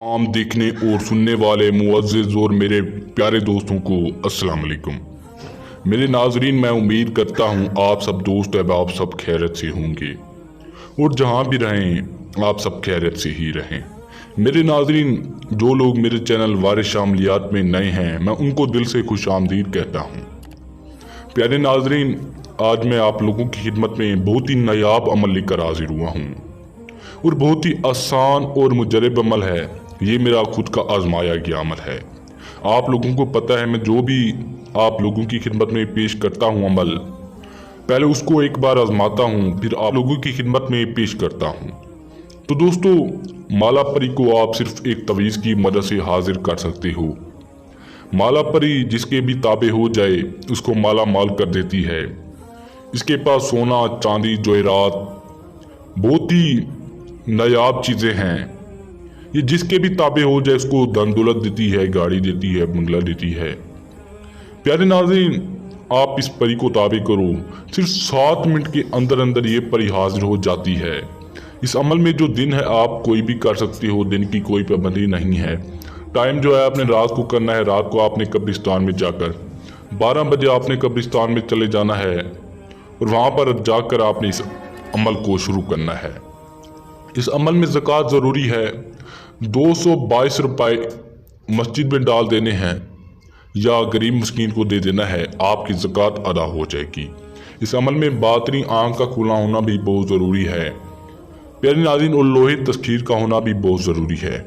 आम देखने और सुनने वाले मुअज़्ज़िज़ और मेरे प्यारे दोस्तों को अस्सलाम वालेकुम। मेरे नाज़रीन, मैं उम्मीद करता हूँ आप सब दोस्त आप सब खैरियत से होंगे और जहाँ भी रहें आप सब खैरियत से ही रहें। मेरे नाज़रीन, जो लोग मेरे चैनल वारिस शामिलियात में नए हैं, मैं उनको दिल से खुश आमदीद कहता हूँ। प्यारे नाज़रीन, आज मैं आप लोगों की खिदमत में बहुत ही नायाब अमल लेकर हाजिर हुआ हूँ और बहुत ही आसान और मुजरब अमल है। ये मेरा खुद का आजमाया गया अमल है। आप लोगों को पता है, मैं जो भी आप लोगों की खिदमत में पेश करता हूँ अमल, पहले उसको एक बार आजमाता हूँ, फिर आप लोगों की खिदमत में पेश करता हूँ। तो दोस्तों, माला परी को आप सिर्फ एक तवीज़ की मदद से हाजिर कर सकते हो। माला परी जिसके भी ताबे हो जाए उसको माला माल कर देती है। इसके पास सोना, चांदी, जवेरात, बहुत ही नायाब चीज़ें हैं। ये जिसके भी ताबे हो जाए उसको धन दौलत देती है, गाड़ी देती है, बंगला देती है। प्यारे नाज़रीन, आप इस परी को ताबे करो, सिर्फ 7 मिनट के अंदर अंदर ये परी हाजिर हो जाती है। इस अमल में जो दिन है आप कोई भी कर सकते हो, दिन की कोई पाबंदी नहीं है। टाइम जो है आपने रात को करना है। रात को आपने कब्रिस्तान में जाकर 12 बजे आपने कब्रिस्तान में चले जाना है और वहाँ पर जाकर आपने इस अमल को शुरू करना है। इस अमल में ज़कात ज़रूरी है। 222 रुपये मस्जिद में डाल देने हैं या गरीब मस्कीन को दे देना है, आपकी ज़कात अदा हो जाएगी। इस अमल में बातनी आँख का खुला होना भी बहुत ज़रूरी है प्यारे नाज़रीन, और लोहे तस्खीर का होना भी बहुत ज़रूरी है।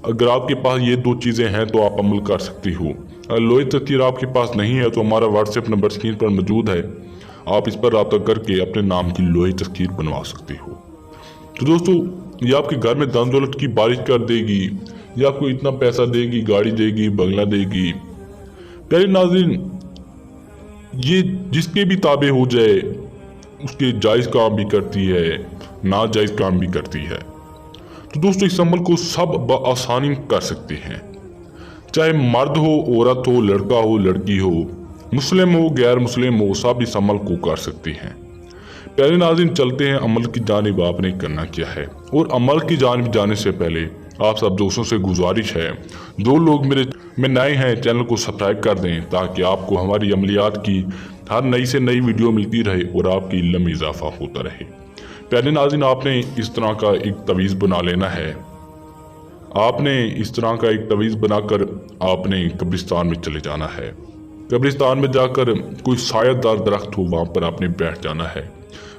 अगर आपके पास ये 2 चीज़ें हैं तो आप अमल कर सकते हो। अगर लोहे तस्खीर आपके पास नहीं है तो हमारा व्हाट्सएप नंबर स्क्रीन पर मौजूद है, आप इस पर रब्ता करके अपने नाम की लोहे तस्खीर बनवा सकते हो। तो दोस्तों, ये आपके घर में धन दौलत की बारिश कर देगी, ये आपको इतना पैसा देगी, गाड़ी देगी, बंगला देगी। प्यारे नाज़रीन, ये जिसके भी ताबे हो जाए उसके जायज़ काम भी करती है, नाजायज़ काम भी करती है। तो दोस्तों, इस अमल को सब बआसानी कर सकते हैं, चाहे मर्द हो, औरत हो, लड़का हो, लड़की हो, मुस्लिम हो, गैर मुस्लिम हो, सब इस अमल को कर सकते हैं। प्यारे नाज़रीन, चलते हैं अमल की जानिब आपने करना क्या है। और अमल की जानिब जाने से पहले आप सब दोस्तों से गुजारिश है, जो लोग मेरे में नए हैं चैनल को सब्सक्राइब कर दें ताकि आपको हमारी अमलियात की हर नई से नई वीडियो मिलती रहे और आपकी इल्म में इजाफा होता रहे। प्यारे नाज़रीन, आपने इस तरह का एक तवीज़ बना लेना है। आपने इस तरह का एक तवीज़ बनाकर आपने कब्रिस्तान में चले जाना है। कब्रिस्तान में जाकर कोई सायादार दरख्त हो वहाँ पर आपने बैठ जाना है।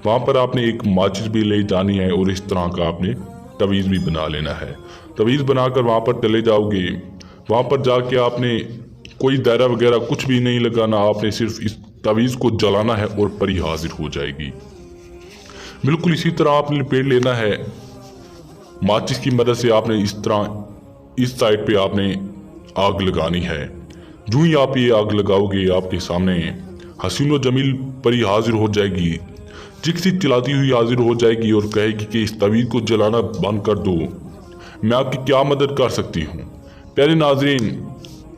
वहाँ पर आपने एक माचिस भी ले जानी है और इस तरह का आपने तवीज़ भी बना लेना है। तवीज़ बनाकर वहाँ पर चले जाओगे। वहाँ पर जाके आपने कोई दायरा वगैरह कुछ भी नहीं लगाना, आपने सिर्फ इस तवीज़ को जलाना है और परी हाजिर हो जाएगी। बिल्कुल इसी तरह आपने लपेट लेना है। माचिस की मदद से आपने इस तरह इस साइड पे आपने आग लगानी है। जो ही आप ये आग लगाओगे आपके सामने हसीन व जमील परी हाजिर हो जाएगी, चिकसी चिल्लाती हुई हाजिर हो जाएगी और कहेगी कि इस तवीज़ को जलाना बंद कर दो, मैं आपकी क्या मदद कर सकती हूँ। प्यारे नाज़रीन,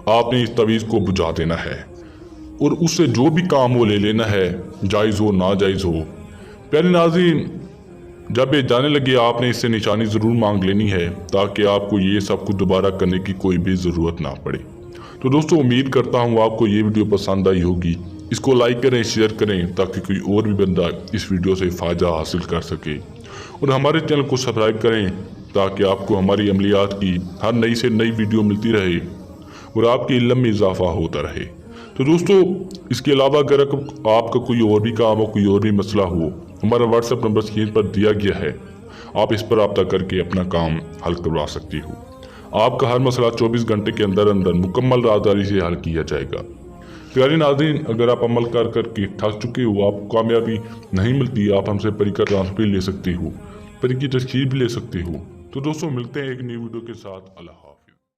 आपने इस तवीज़ को बुझा देना है और उससे जो भी काम हो ले लेना है, जायज़ हो नाजायज़ हो। प्यारे नाज़रीन, जब ये जाने लगे आपने इससे निशानी ज़रूर मांग लेनी है ताकि आपको ये सब कुछ दोबारा करने की कोई भी ज़रूरत ना पड़े। तो दोस्तों, उम्मीद करता हूँ आपको ये वीडियो पसंद आई होगी। इसको लाइक करें, शेयर करें ताकि कोई और भी बंदा इस वीडियो से फ़ायदा हासिल कर सके, और हमारे चैनल को सब्सक्राइब करें ताकि आपको हमारी अमलियात की हर नई से नई वीडियो मिलती रहे और आपके इल्म में इजाफा होता रहे। तो दोस्तों, इसके अलावा अगर आपका कोई और भी काम हो, कोई और भी मसला हो, हमारा व्हाट्सएप नंबर स्क्रीन पर दिया गया है, आप इस पर रब्ता करके अपना काम हल करवा सकते हो। आपका हर मसला 24 घंटे के अंदर अंदर मुकम्मल राहदारी से हल किया जाएगा। प्यारे नाज़रीन, अगर आप अमल कर करके थक चुके हो, आपको कामयाबी नहीं मिलती, आप हमसे परी का ट्रांसफर ले सकते हो, परी की तस्खीर भी ले सकते हो। तो दोस्तों, मिलते हैं एक नई वीडियो के साथ। अल्लाह।